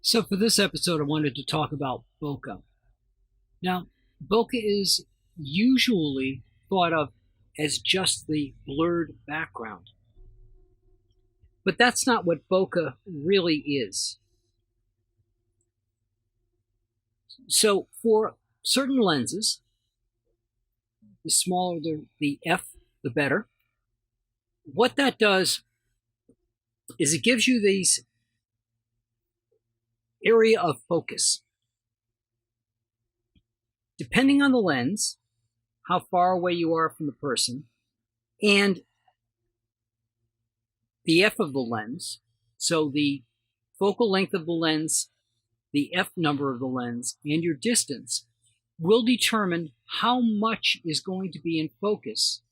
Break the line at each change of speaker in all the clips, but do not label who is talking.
So for this episode, I wanted to talk about bokeh. Now, bokeh is usually thought of as just the blurred background, but that's not what bokeh really is. So for certain lenses, the smaller the f, the better. What that does is it gives you these area of focus. Depending on the lens, how far away you are from the person, and the f of the lens, so the focal length of the lens, the f number of the lens, and your distance will determine how much is going to be in focus.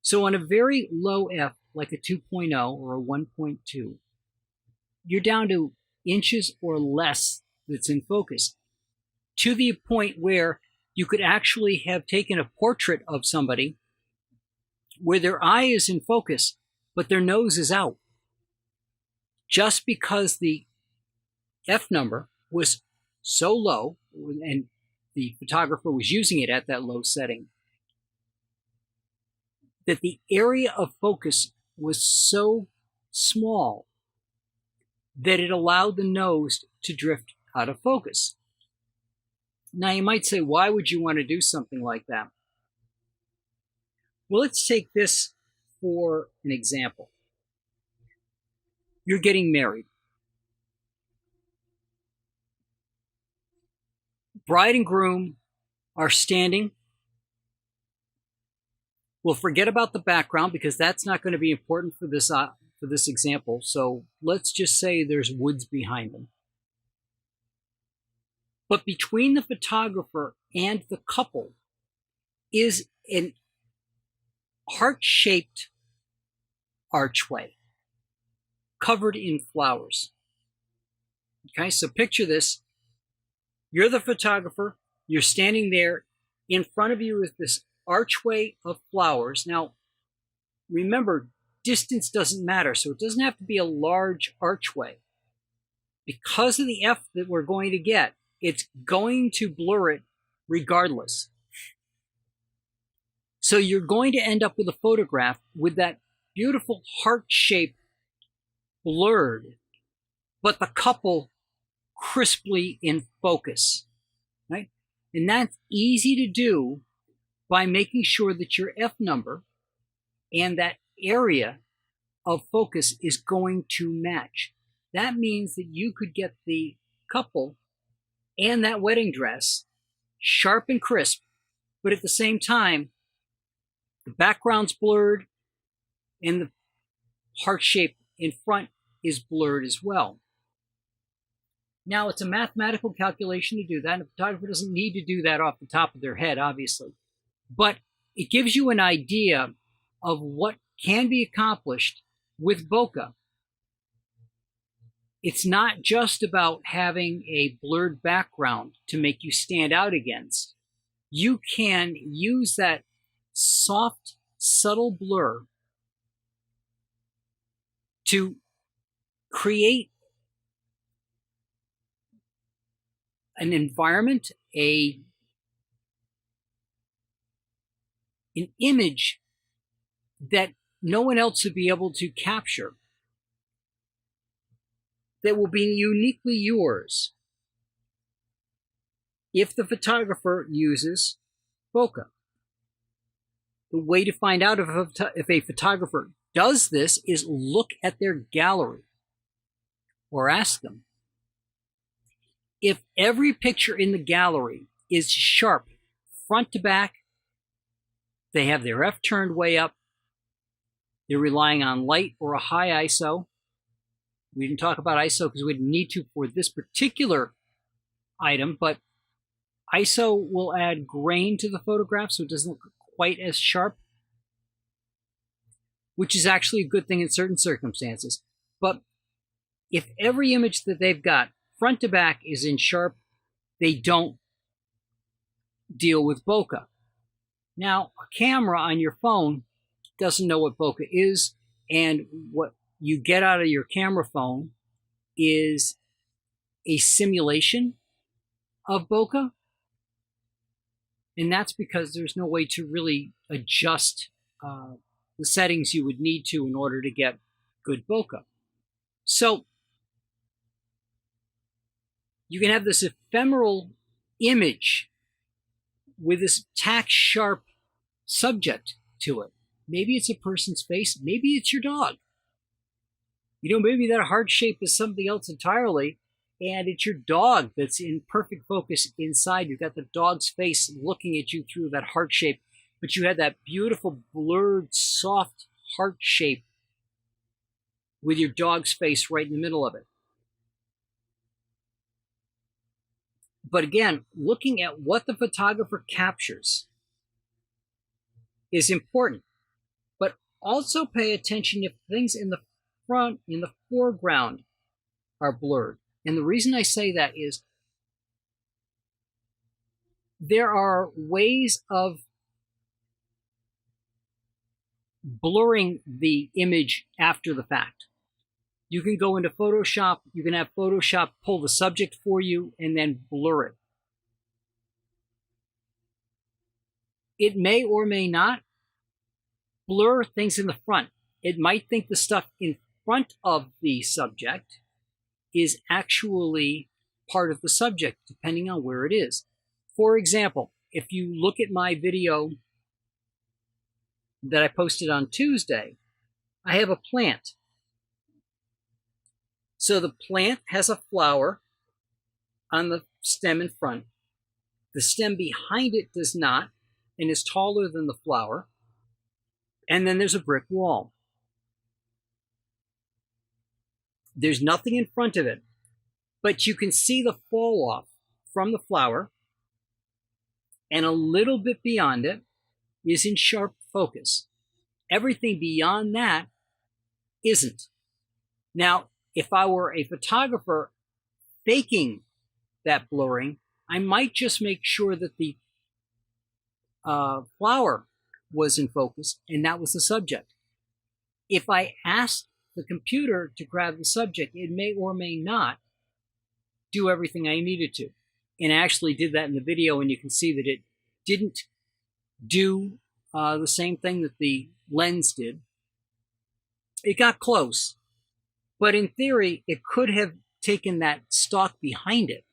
So on a very low f, like a 2.0 or a 1.2, you're down to inches or less that's in focus, to the point where you could actually have taken a portrait of somebody where their eye is in focus, but their nose is out, just because the f number was so low and the photographer was using it at that low setting, that the area of focus was so small that it allowed the nose to drift out of focus. Now you might say, why would you want to do something like that? Well, let's take this for an example. You're getting married. Bride and groom are standing. We'll forget about the background because that's not going to be important for this example. So let's just say there's woods behind them. But between the photographer and the couple is an heart-shaped archway covered in flowers. Okay, so picture this. You're the photographer. You're standing there. In front of you is this archway of flowers. Now, remember, distance doesn't matter, so it doesn't have to be a large archway. Because of the f that we're going to get, it's going to blur it regardless. So you're going to end up with a photograph with that beautiful heart shape blurred, but the couple crisply in focus, right? And that's easy to do by making sure that your f number and that area of focus is going to match. That means that you could get the couple and that wedding dress sharp and crisp, but at the same time, the background's blurred and the heart shape in front is blurred as well. Now, it's a mathematical calculation to do that, and the photographer doesn't need to do that off the top of their head, obviously. But it gives you an idea of what can be accomplished with bokeh. It's not just about having a blurred background to make you stand out against. You can use that soft, subtle blur to create an environment, an image that no one else would be able to capture, that will be uniquely yours if the photographer uses bokeh. The way to find out if a photographer does this is look at their gallery or ask them. If every picture in the gallery is sharp front to back, they have their f turned way up, they're relying on light or a high ISO. We didn't talk about ISO because we didn't need to for this particular item, but ISO will add grain to the photograph so it doesn't look quite as sharp, which is actually a good thing in certain circumstances. But if every image that they've got front to back is in sharp, they don't deal with bokeh. Now, a camera on your phone doesn't know what bokeh is, and what you get out of your camera phone is a simulation of bokeh. And that's because there's no way to really adjust the settings you would need to in order to get good bokeh. So you can have this ephemeral image with this tack sharp subject to it. Maybe it's a person's face, maybe it's your dog. Maybe that heart shape is something else entirely, and it's your dog that's in perfect focus inside. You've got the dog's face looking at you through that heart shape, but you had that beautiful, blurred, soft heart shape with your dog's face right in the middle of it. But again, looking at what the photographer captures is important. But also pay attention if things in the front, in the foreground, are blurred. And the reason I say that is there are ways of blurring the image after the fact. You can go into Photoshop, you can have Photoshop pull the subject for you and then blur it. It may or may not blur things in the front. It might think the stuff in front of the subject is actually part of the subject, depending on where it is. For example, if you look at my video that I posted on Tuesday, I have a plant. So the plant has a flower on the stem in front. The stem behind it does not and is taller than the flower. And then there's a brick wall. There's nothing in front of it, but you can see the fall off from the flower, and a little bit beyond it is in sharp focus. Everything beyond that isn't. Now, if I were a photographer faking that blurring, I might just make sure that the flower was in focus and that was the subject. If I asked the computer to grab the subject, it may or may not do everything I needed to. And I actually did that in the video, and you can see that it didn't do the same thing that the lens did. It got close, but in theory, it could have taken that stalk behind it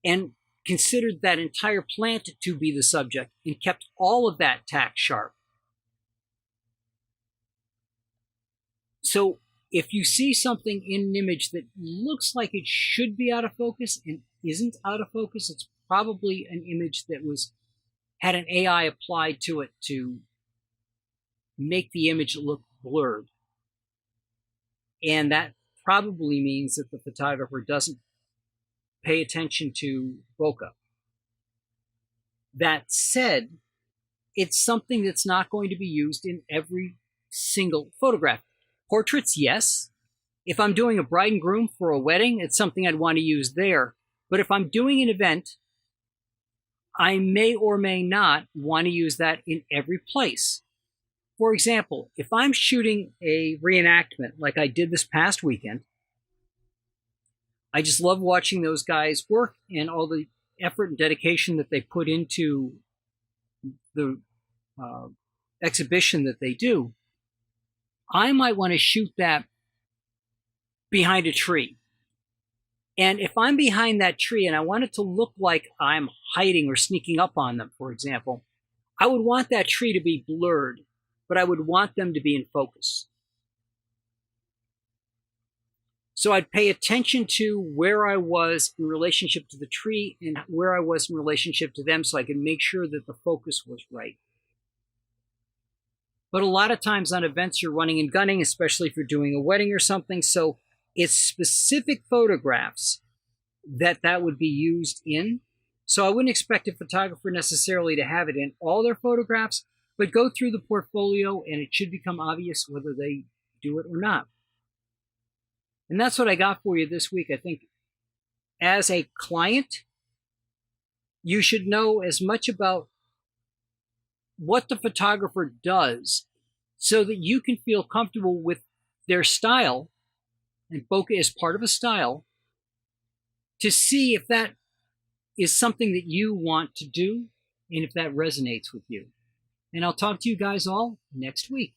and considered that entire plant to be the subject and kept all of that tack sharp. So if you see something in an image that looks like it should be out of focus and isn't out of focus, it's probably an image that had an AI applied to it to make the image look blurred. And that probably means that the photographer doesn't pay attention to bokeh. That said, it's something that's not going to be used in every single photograph. Portraits, yes. If I'm doing a bride and groom for a wedding, it's something I'd want to use there. But if I'm doing an event, I may or may not want to use that in every place. For example, if I'm shooting a reenactment like I did this past weekend, I just love watching those guys work and all the effort and dedication that they put into the exhibition that they do. I might want to shoot that behind a tree. And if I'm behind that tree and I want it to look like I'm hiding or sneaking up on them, for example, I would want that tree to be blurred, but I would want them to be in focus. So I'd pay attention to where I was in relationship to the tree and where I was in relationship to them so I could make sure that the focus was right. But a lot of times on events, you're running and gunning, especially if you're doing a wedding or something. So it's specific photographs that would be used in. So I wouldn't expect a photographer necessarily to have it in all their photographs, but go through the portfolio and it should become obvious whether they do it or not. And that's what I got for you this week. I think as a client, you should know as much about what the photographer does so that you can feel comfortable with their style and bokeh is part of a style, to see if that is something that you want to do and if that resonates with you. And I'll talk to you guys all next week.